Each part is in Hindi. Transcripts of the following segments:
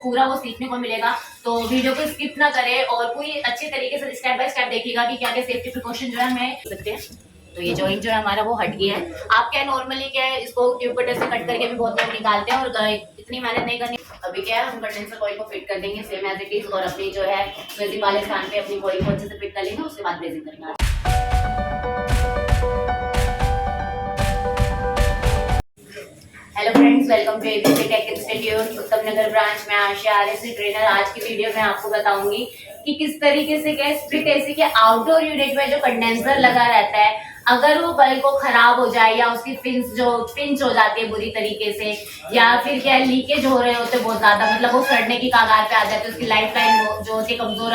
पूरा वो सीखने को मिलेगा। तो वीडियो को स्किप ना करें और पूरी अच्छे तरीके से स्टेप बाय स्टेप देखिएगा कि क्या क्या सेफ्टी प्रिकॉशन जो है हमें सकते हैं। तो ये जॉइंट जो है हमारा वो हट गया है। आप क्या नॉर्मली क्या है इसको ट्यूब कटर से कट करके भी बहुत लोग निकालते हैं और इतनी मेहनत नहीं करनी। अभी क्या है हम कंडेंसर कॉइल को फिट कर देंगे सेम एज इट इज और अपनी जो है ब्रेजिंग वाले स्थान पे अपनी कॉइल को अच्छे से फिट कर लेंगे, उसके बाद ब्रेजिंग करेंगे। Hello friends, welcome to ABC tech institute Uttam Nagar branch में आशा आरएससी ट्रेनर। आज की वीडियो में आपको बताऊंगी कि किस तरीके से क्या स्प्लिट एसी के आउटडोर यूनिट में जो कंडेंसर लगा रहता है, अगर वो बल्ब को खराब हो जाए या उसकी पिंच हो जाती है बुरी तरीके से, या फिर क्या लीकेज हो रहे होते बहुत ज्यादा, मतलब वो सड़ने की कगार पे आ जाते हैं, उसकी लाइफ टाइम जो होती है कमजोर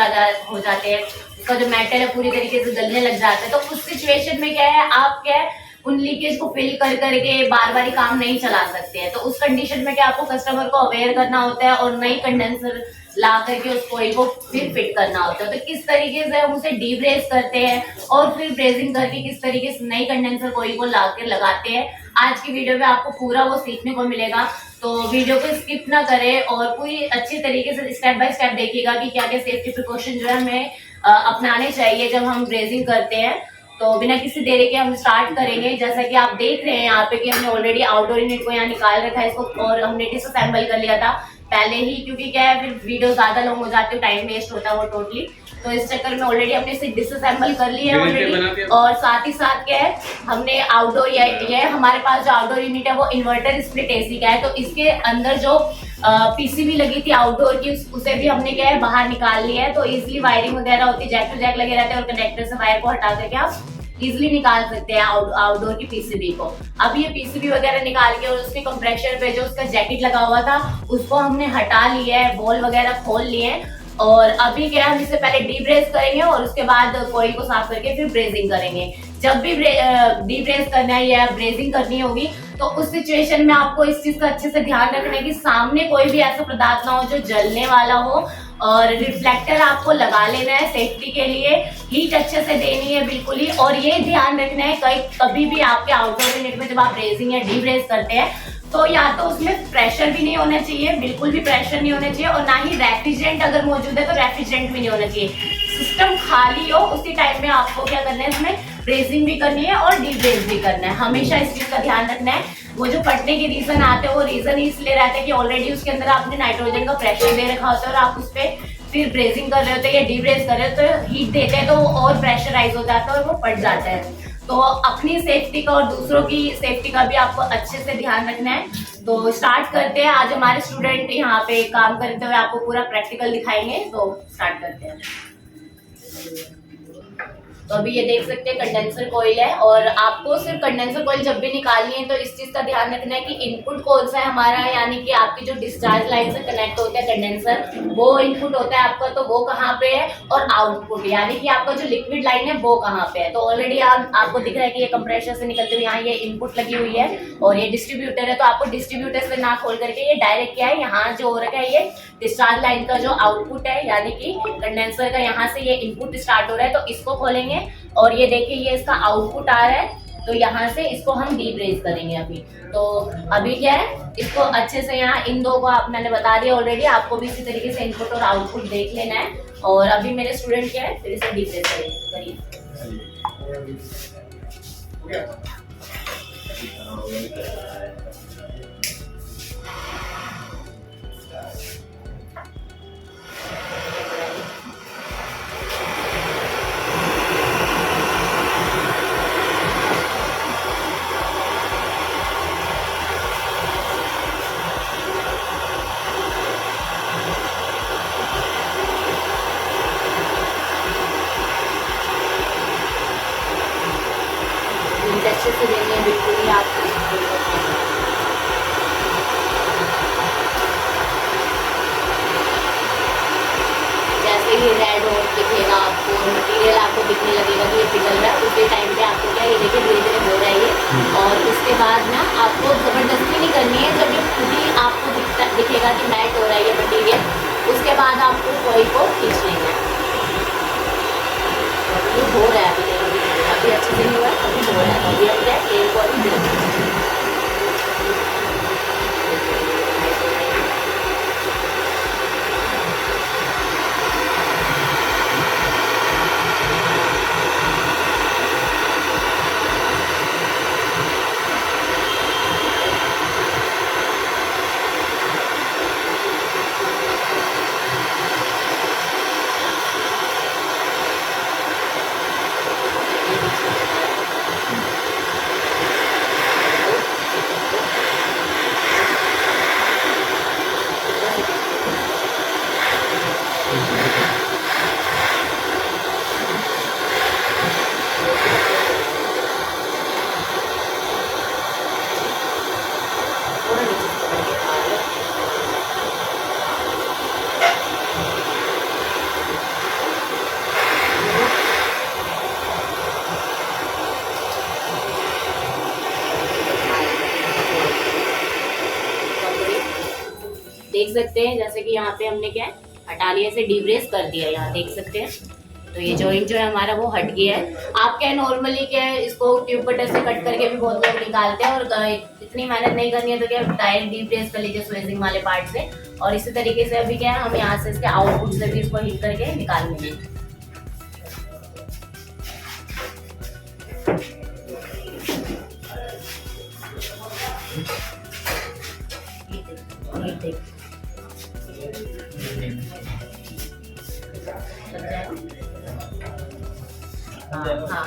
हो जाते हैं, उसका जो मेटल है पूरी तरीके से जलने लग जाता है। तो उस सिचुएशन में क्या है, आप क्या है उन लीकेज को फिल कर करके बार बार काम नहीं चला सकते हैं। तो उस कंडीशन में क्या आपको कस्टमर को अवेयर करना होता है और नई कंडेंसर ला करके उस कॉइल को फिर फिट करना होता है। तो किस तरीके से हम उसे डीब्रेस करते हैं और फिर ब्रेजिंग करके किस तरीके से नई कंडेंसर कॉइल को ला कर लगाते हैं, आज की वीडियो में आपको पूरा वो सीखने को मिलेगा। तो वीडियो को स्किप ना करें और पूरी अच्छी तरीके से स्टेप बाय स्टेप देखिएगा कि क्या क्या सेफ्टी प्रिकॉशन जो है हमें अपनाने चाहिए जब हम ब्रेजिंग करते हैं। तो बिना किसी देरी के हम स्टार्ट करेंगे। जैसा कि आप देख रहे हैं यहाँ पे कि हमने ऑलरेडी आउटडोर यूनिट को यहाँ निकाल रखा है इसको, और हमने डिसअसेंबल कर लिया था पहले ही, क्योंकि क्या है फिर वीडियो ज्यादा लॉन्ग हो जाती है, टाइम वेस्ट होता है वो टोटली। तो इस चक्कर में ऑलरेडी हमने इसे डिसअसेंबल कर लिया है ऑलरेडी। और साथ ही साथ क्या है हमने आउटडोर ये हमारे पास जो आउटडोर यूनिट है वो इन्वर्टर स्प्लिट एसी का है। तो इसके अंदर जो पीसीबी लगी थी आउटडोर की उसे भी हमने क्या है बाहर निकाल लिया है। तो इजिली वायरिंग वगैरह होती है, जैक टू जैक लगे रहते हैं और कनेक्टर से वायर को हटा करके आप इजिली निकाल सकते हैं आउटडोर की पीसीबी को। अब ये पीसीबी वगैरह निकाल के और उसके कंप्रेशर पे जो उसका जैकेट लगा हुआ था उसको हमने हटा लिया है, बॉल वगैरह खोल लिए हैं। और अभी क्या हम इसे पहले डीब्रेस करेंगे और उसके बाद कॉइल को साफ करके फिर ब्रेजिंग करेंगे। जब भी डीब्रेस करना है या ब्रेजिंग करनी होगी तो उस सिचुएशन में आपको इस चीज का अच्छे से ध्यान रखना है कि सामने कोई भी ऐसा पदार्थ ना हो जो जलने वाला हो, और रिफ्लेक्टर आपको लगा लेना है सेफ्टी के लिए, हीट अच्छे से देनी है बिल्कुल ही। और ये ध्यान रखना है कभी भी आपके आउटडोर यूनिट में जब आप ब्रेजिंग या डीब्रेस करते हैं तो या तो उसमें प्रेशर भी नहीं होना चाहिए, बिल्कुल भी प्रेशर नहीं होना चाहिए, और ना ही रेफ्रिजरेंट अगर मौजूद है तो रेफ्रिजरेंट भी नहीं होना चाहिए। सिस्टम खाली हो उसी टाइम में आपको क्या करना है, इसमें ब्रेजिंग भी करनी है और डीब्रेस भी करना है। हमेशा इस चीज का ध्यान रखना है। वो जो फटने के रीजन आते हैं वो रीजन इसलिए रहते हैं कि ऑलरेडी उसके अंदर आपने नाइट्रोजन का प्रेशर दे रखा होता है और आप उस पर फिर ब्रेजिंग कर रहे होते हैं या डीब्रेस कर रहे होते हैं, तो हीट देते हैं तो वो और प्रेशराइज हो जाता है और वो फट जाता है। तो अपनी सेफ्टी का और दूसरों की सेफ्टी का भी आपको अच्छे से ध्यान रखना है। तो स्टार्ट करते हैं। आज हमारे स्टूडेंट यहाँ पे काम करते हुए आपको पूरा प्रैक्टिकल दिखाएंगे, तो स्टार्ट करते हैं। तो अभी ये देख सकते हैं कंडेंसर कॉइल है, और आपको सिर्फ कंडेंसर कॉइल जब भी निकालनी है तो इस चीज का ध्यान रखना है कि इनपुट कौन सा है हमारा, यानी कि आपकी जो डिस्चार्ज लाइन से कनेक्ट होता है कंडेंसर वो इनपुट होता है आपका, तो वो कहाँ पे है, और आउटपुट यानी कि आपका जो लिक्विड लाइन है वो कहाँ पे है। तो ऑलरेडी आपको दिख रहा है कि ये कंप्रेसर से निकलते हुए यहाँ ये इनपुट लगी हुई है और ये डिस्ट्रीब्यूटर है। तो आपको डिस्ट्रीब्यूटर से ना खोल करके ये डायरेक्ट क्या है, यहाँ जो हो रखा है ये डिस्चार्ज लाइन का जो आउटपुट है, यानी कि कंडेंसर का यहाँ से ये इनपुट स्टार्ट हो रहा है, तो इसको खोलेंगे और ये देखिए ये इसका आउटपुट आ रहा है। तो यहाँ से इसको हम डीब्रेस करेंगे अभी। तो अभी क्या है इसको अच्छे से यहाँ इन दो को मैंने बता दिया ऑलरेडी, आपको भी इसी तरीके से इनपुट और आउटपुट देख लेना है। और अभी मेरे स्टूडेंट क्या है फिर इसे डीब्रेस करेंगे। अच्छे से देनी है बिल्कुल ही आपको। जैसे ही रेड और दिखेगा आपको, मटेरियल आपको दिखने लगेगा कि ये पिघल रहा है, उसी टाइम पे आपको क्या ये देखिए धीरे धीरे हो रहा है ये। और उसके बाद ना आपको जबरदस्ती नहीं करनी है, जब ये खुद ही आपको दिखेगा कि मैट हो रहा है ये मटेरियल, उसके बाद आपको कॉइल को खींच लेना है। ये हो रहा है अभी अच्छे से नहीं हुआ, अभी हो रहा है, अभी हम क्या तेल को अभी देख सकते हैं जैसे कि यहाँ पे हमने क्या है हटा लिया, इसे डिब्रेस कर दिया, यहाँ देख सकते हैं। तो ये जॉइंट जो है हमारा वो हट गया है। आप क्या नॉर्मली क्या है इसको ट्यूब कटर से कट करके भी बहुत लोग निकालते हैं, और इतनी मेहनत नहीं करनी है तो क्या डायरेक्ट डिब्रेस कर लीजिए स्वेजिंग वाले पार्ट से। और इसी तरीके से अभी क्या है हम यहाँ से इसके आउटपुट से भी इसको हिट करके निकाल लेंगे। हाँ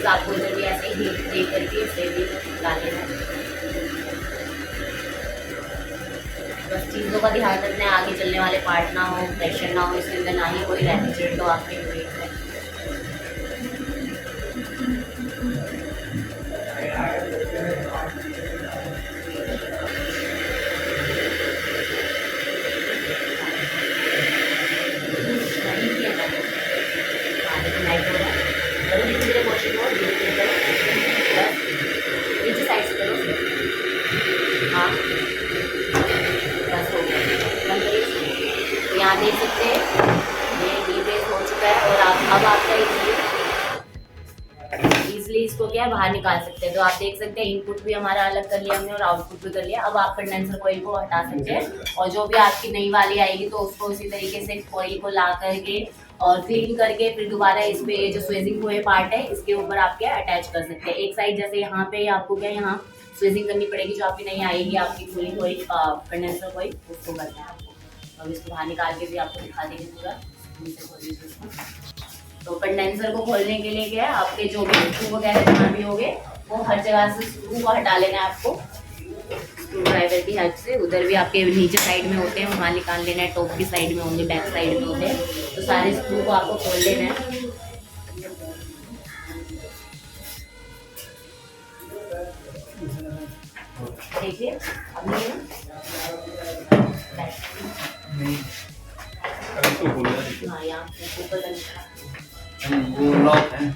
आपको इधर भी ऐसे ही दे करके इसे भी डाल लेना है। बस चीज़ों का ध्यान रखना है, आगे चलने वाले पार्ट ना हो, प्रेशर ना हो इसके अंदर, ना ही कोई रेफ्रिजरेटर तो आपके वेट है। यहाँ देख सकते हैं ये डिब्रेस हो चुका है, और अब आपका इजीली इसको क्या है बाहर निकाल सकते हैं। तो आप देख सकते हैं इनपुट भी हमारा अलग कर लिया हमने और आउटपुट भी कर लिया। अब आप कंडेंसर कॉइल को हटा सकते हैं, और जो भी आपकी नई वाली आएगी तो उसको उसी तरीके से कॉइल को ला करके और क्लीन करके फिर दोबारा इस पे जो स्वेजिंग हुए पार्ट है इसके ऊपर आप क्या अटैच कर सकते हैं। एक साइड जैसे यहाँ पे आपको क्या यहाँ स्वेजिंग करनी पड़ेगी, जो आपकी नई आएगी आपकी पूरी कॉइल कंडेंसर कॉइल उसको करना है आपको। अब इसको बाहर निकाल के भी आपको दिखा देंगे पूरा। तो कंडेंसर को खोलने के लिए क्या है आपके जो भी स्क्रू वगैरह जहाँ भी होंगे वो हर जगह से स्क्रू को हटा लेना है आपको स्क्रू ड्राइवर की हेल्प से। उधर भी आपके नीचे साइड में होते हैं वहाँ निकाल लेना है, टॉप की साइड में होंगे, बैक साइड में होते हैं। तो सारे स्क्रू को आपको खोल लेना है। देखिए अब हाँ यहाँ ऊपर वो लॉक है।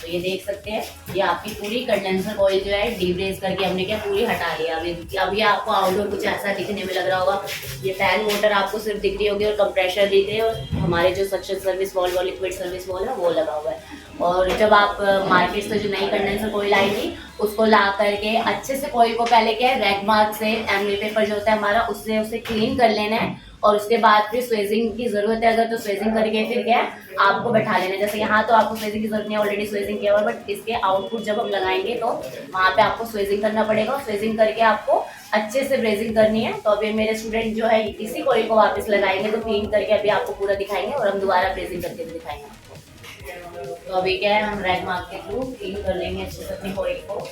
तो ये देख सकते हैं ये आपकी पूरी कंडेंसर कॉइल जो है डिब्रेस करके हमने क्या पूरी हटा लिया। अभी आपको आउटडोर कुछ ऐसा दिखने में लग रहा होगा, ये फैन मोटर आपको सिर्फ दिख रही होगी और कंप्रेशर दिख रहे हैं, और हमारे जो सक्शन सर्विस वॉल्व और लिक्विड सर्विस वॉल्व है वो लगा हुआ है। और जब आप मार्केट से जो नई कंडेंसर कॉइल आएगी उसको ला करके अच्छे से कॉइल को पहले क्या है रैग मार्क से एमडी पेपर जो होता है हमारा उससे उसे क्लीन कर लेना है, और उसके बाद फिर स्वेजिंग की जरूरत है अगर तो स्वेजिंग करके फिर क्या है आपको बैठा लेना है। जैसे यहाँ तो आपको स्वेजिंग की जरूरत नहीं है, ऑलरेडी स्वेजिंग किया हुआ, बट इसके आउटपुट जब हम लगाएंगे तो वहाँ पे आपको स्वेजिंग करना पड़ेगा, और स्वेजिंग करके आपको अच्छे से ब्रेजिंग करनी है। तो अभी मेरे स्टूडेंट जो है इसी कॉइल को वापस लगाएंगे, तो क्लीन करके अभी आपको पूरा दिखाएंगे और हम दोबारा ब्रेजिंग करके भी दिखाएंगे आपको। तो अभी क्या है हम रैग मार्क के थ्रू क्लीन कर लेंगे अच्छे से अपनी कॉइल को।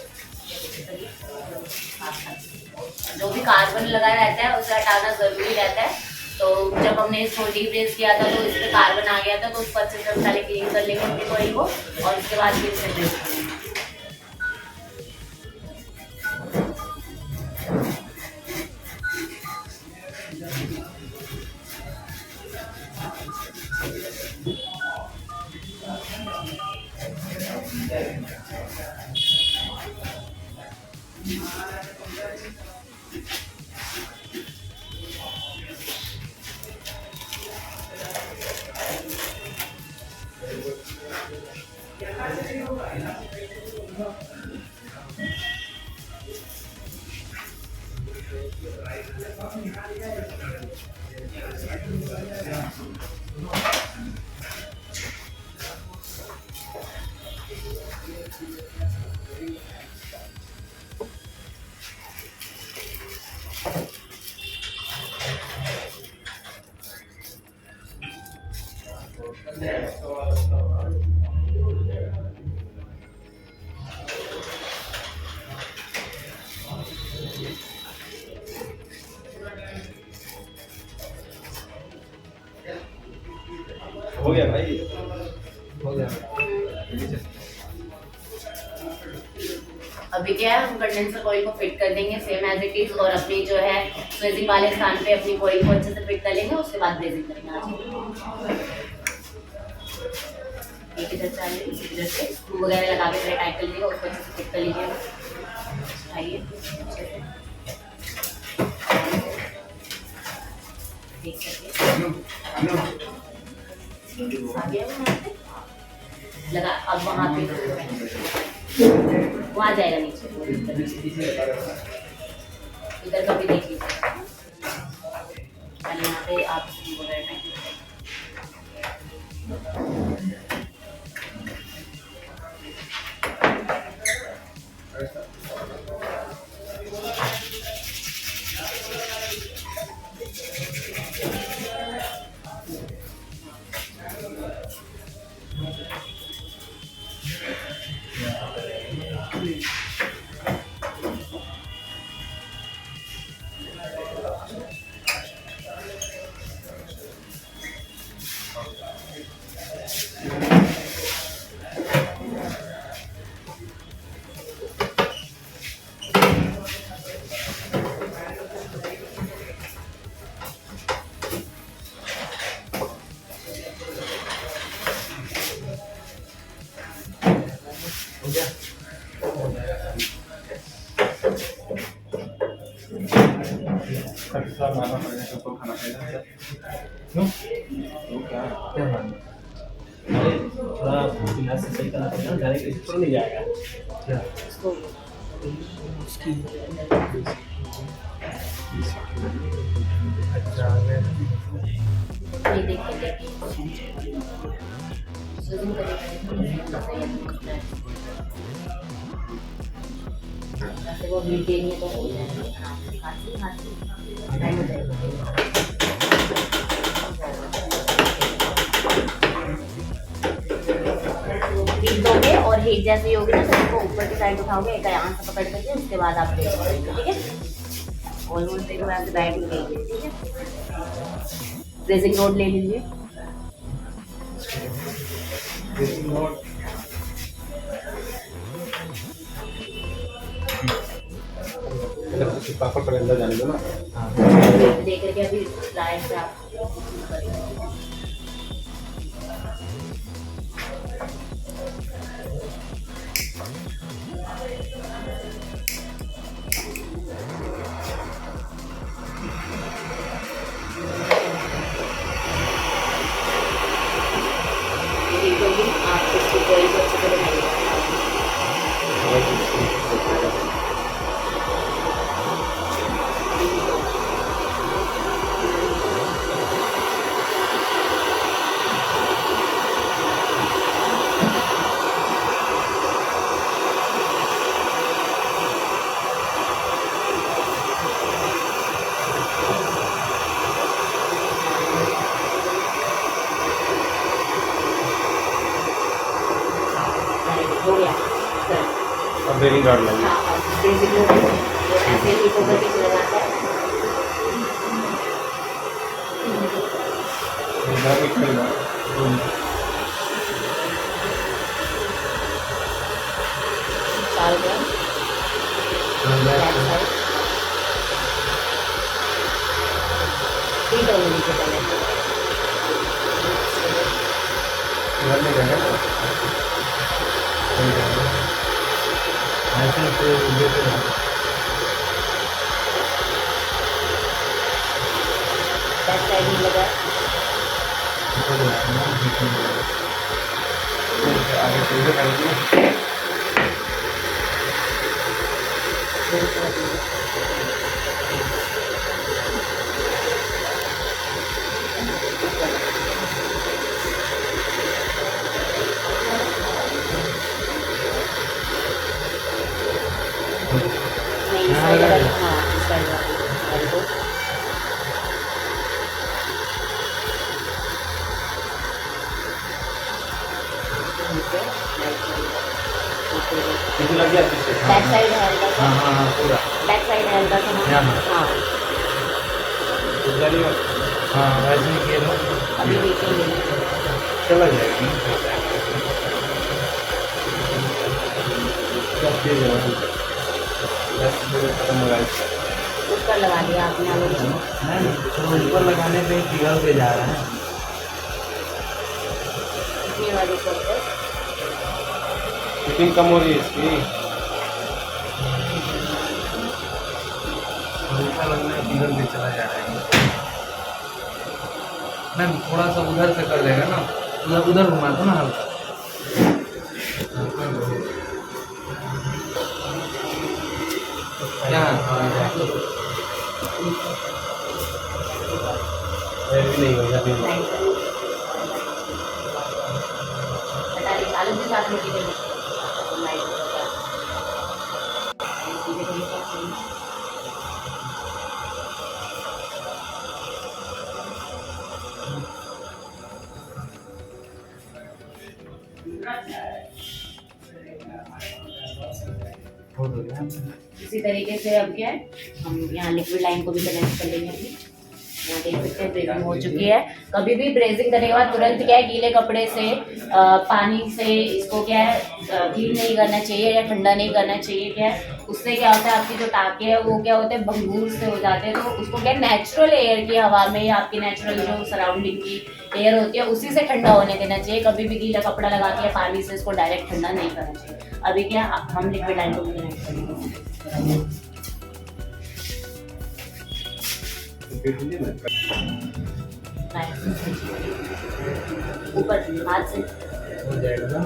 जो भी कार्बन लगा रहता है उसे हटाना जरूरी रहता है। तो जब हमने इसको डिब्रेस किया था तो इस पर कार्बन आ गया था, तो उसको अच्छे से पहले क्लीन कर लेंगे अपनी कॉइल को, और उसके बाद फिर इसे ब्रेस करेंगे। हो गया भाई, हो गया। अभी क्या है, हम कंडेंसर कॉइल को फिट कर देंगे सेम एज इट इज, और अपनी जो है ब्रेजिंग वाले स्थान पे अपनी कॉइल को अच्छे से फिट कर लेंगे, उसके बाद ब्रेजिंग करेंगे। एक इधर से इधर से स्क्रू वगैरह लगा के टाइट कर लीजिएगा, उसको अच्छे से फिट कर लीजिएगा। आइए देख सकते लगा, अब वहाँ पे वो आ जाएगा नीचे, इधर का भी देख लीजिए। यहाँ पे आप वगैरह टाइप मारना पड़ेगा, सबको खाना पड़ेगा। क्यों? क्या मारना? अरे थोड़ा गिलास से सही करना पड़ेगा, डायरेक्ट इस पर नहीं जाएगा। क्या? उसकी अच्छा है। ये देखिए वो मीटिंग में तो हो जाएगा, टाइम हो जाएगा। हीट दोगे और हीट जैसे ही होगी ना, तो इसको ऊपर की साइड उठाओगे, एक यहाँ से पकड़ करके, उसके बाद आप प्रेस करेंगे, ठीक है। ऑलमोस्ट देखो यहाँ से बैठ ही गई है, ठीक है। प्रेसिंग नोट ले लीजिए। पापड़ पर अंदर जाने दो ना। हाँ। देख करके अभी लाइन से आप आप इसकी कोई को अच्छे से बनाइए। हो गया अब ब्रेकिंग गार्ड लगे। हाँ, बेसिक लोग ऐसे ही तो करके चला जाता है। चाल गया ठीक है, वो नीचे पहले बैक साइड में लगा आगे चीजें करेंगे। नहीं साइड हाँ साइड वाली को लग गया पीछे। बैक साइड है हल्का सा। हाँ पूरा बैक साइड है हल्का सा। हाँ हाँ वैसे ही किए लो। अभी देखेंगे। चला जाएगी क्या तेज है खत्म हो रहा है ऊपर लगा दिया आपने आलू को। नहीं ऊपर लगाने पे पिघल के जा रहा है कितनी वाली ऊपर हीटिंग कम हो रही है इसकी हल्का लगना है पिघल के चला जा रहा है मैम थोड़ा सा उधर से कर देगा ना उधर उधर घुमा दो ना हल्का यहाँ नहीं होगा बता दी आलू के साथ में कितने लाइट होगा इसी तरीके से अब क्या है हम यहाँ लिक्विड लाइन को भी कनेक्ट कर लेंगे अभी। यहाँ देख सकते हैं ब्रेजिंग हो चुकी है। कभी भी ब्रेजिंग करने के बाद तुरंत क्या है गीले कपड़े से पानी से इसको क्या है क्लीन नहीं करना चाहिए या ठंडा नहीं करना चाहिए। क्या है उससे क्या होता है आपकी जो टाँके है वो क्या होते हैं भंगूर से हो जाते हैं। तो उसको क्या नेचुरल एयर की हवा में या आपकी नेचुरल जो सराउंडिंग की एयर होती है उसी से ठंडा होने देना चाहिए। कभी भी गीला कपड़ा लगा के पानी से इसको डायरेक्ट ठंडा नहीं करना चाहिए। अभी क्या हम लिक्विड लाइन को भी कनेक्ट करेंगे। ऊपर हाथ से हो जाएगा ना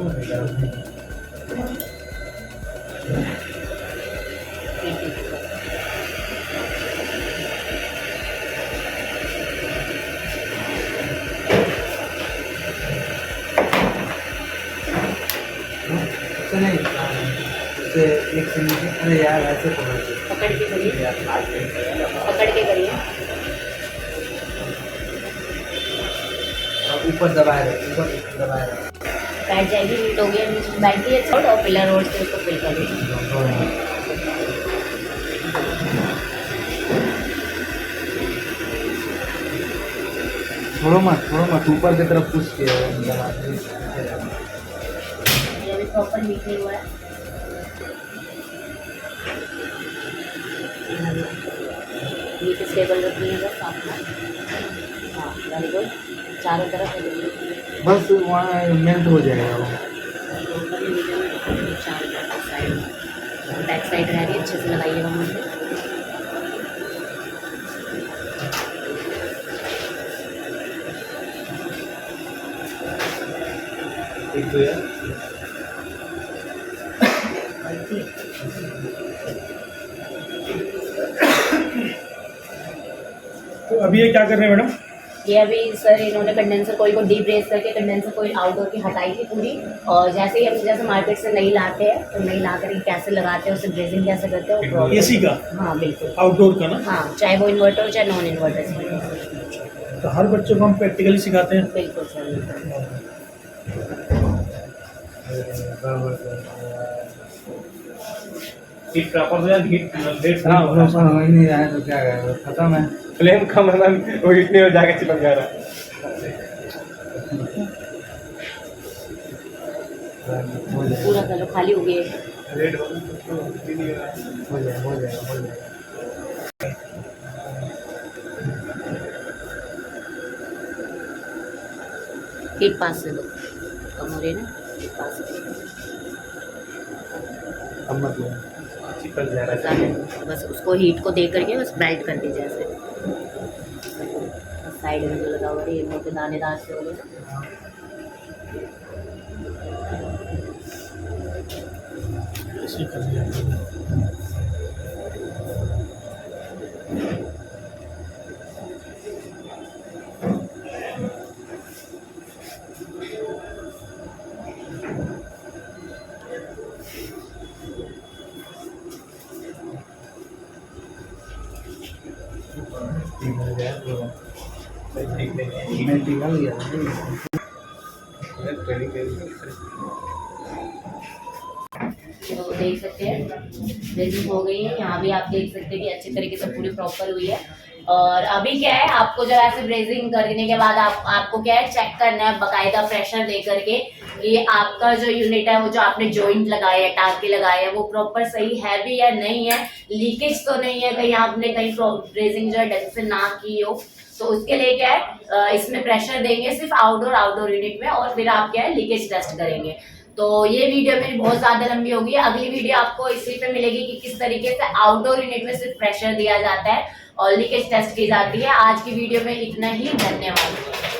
नहीं उससे एक से नीचे अरे यार ऐसे पकड़ के करिए पकड़ के करिए ऊपर दबाए रहे ऊपर दबाए रहे बैठ जाएगी हीट हो गया नीचे बैठ गई छोड़ और पिलर रोड से उसको फिल कर दीजिए। छोड़ो मत ऊपर की तरफ पुश किया दबा ये अभी प्रॉपर हीट नहीं हुआ है। हीट स्टेबल रखनी है बस आपको। हाँ वेरी गुड चारों तरफ बस वहाँ मेल्ट हो जाएगा वो बैक साइड रह रही है अच्छे से लगाइएगा मुझे। एक तो यार तो अभी ये क्या कर रहे हैं मैडम? ये अभी सर इन्होंने कंडेंसर कोई को डीब्रेस करके कंडेंसर कोई आउटडोर की हटाई थी पूरी। और जैसे ही हम जैसे मार्केट से नहीं लाते हैं तो नहीं ला कर कैसे लगाते हैं उससे ब्रेजिंग कैसे करते हैं वो एसी का? हाँ बिल्कुल आउटडोर का ना? हाँ चाहे वो इन्वर्टर हो चाहे नॉन इन्वर्टर। तो हर बच्चों को हम प्रैक्टिकली सिखाते हैं। बिल्कुल सर हीट प्रॉपर यार हीट हाँ भरोसा हो ही नहीं रहा है तो क्या करें खत्म है फ्लेम कम है ना वो हीट नहीं हो जाके चिपक जा रहा है हो जाए पूरा करो खाली हो गए। रेड हो जाएगा एक पास से दो कम हो रही है ना एक पास से अब मतलब चिपक जा रहा है बस उसको हीट को दे करके बस मेल्ट कर दीजिए ऐसे। साइड में जो लगा हुआ है ये मोटे दानेदार से हो गए। ऐसे कर लिया। मैं पिघल गया तो देख सकते हैं रेजिंग हो गई है। यहाँ भी आप देख सकते हैं कि अच्छी तरीके से पूरी प्रॉपर हुई है। और अभी क्या है, आपको जब ऐसे ब्रेजिंग करने के बाद आपको क्या है, चेक करना है बकायदा प्रेशर दे करके कि आपका जो यूनिट है, वो जो आपने जॉइंट लगाया है, टाँके लगाए हैं, वो प्रॉपर सही है भी या नहीं है, लीकेज तो नहीं है, कहीं आपने कहीं ब्रेजिंग जो है ढंग से ना की हो। तो उसके लिए क्या है, इसमें प्रेशर देंगे सिर्फ आउटडोर यूनिट में, और फिर आप क्या है लीकेज टेस्ट करेंगे। तो ये वीडियो मेरी बहुत ज्यादा लंबी होगी, अगली वीडियो आपको इसी पे मिलेगी कि किस तरीके से आउटडोर यूनिट में सिर्फ प्रेशर दिया जाता है और लीकेज टेस्ट की जाती है। आज की वीडियो में इतना ही, धन्यवाद।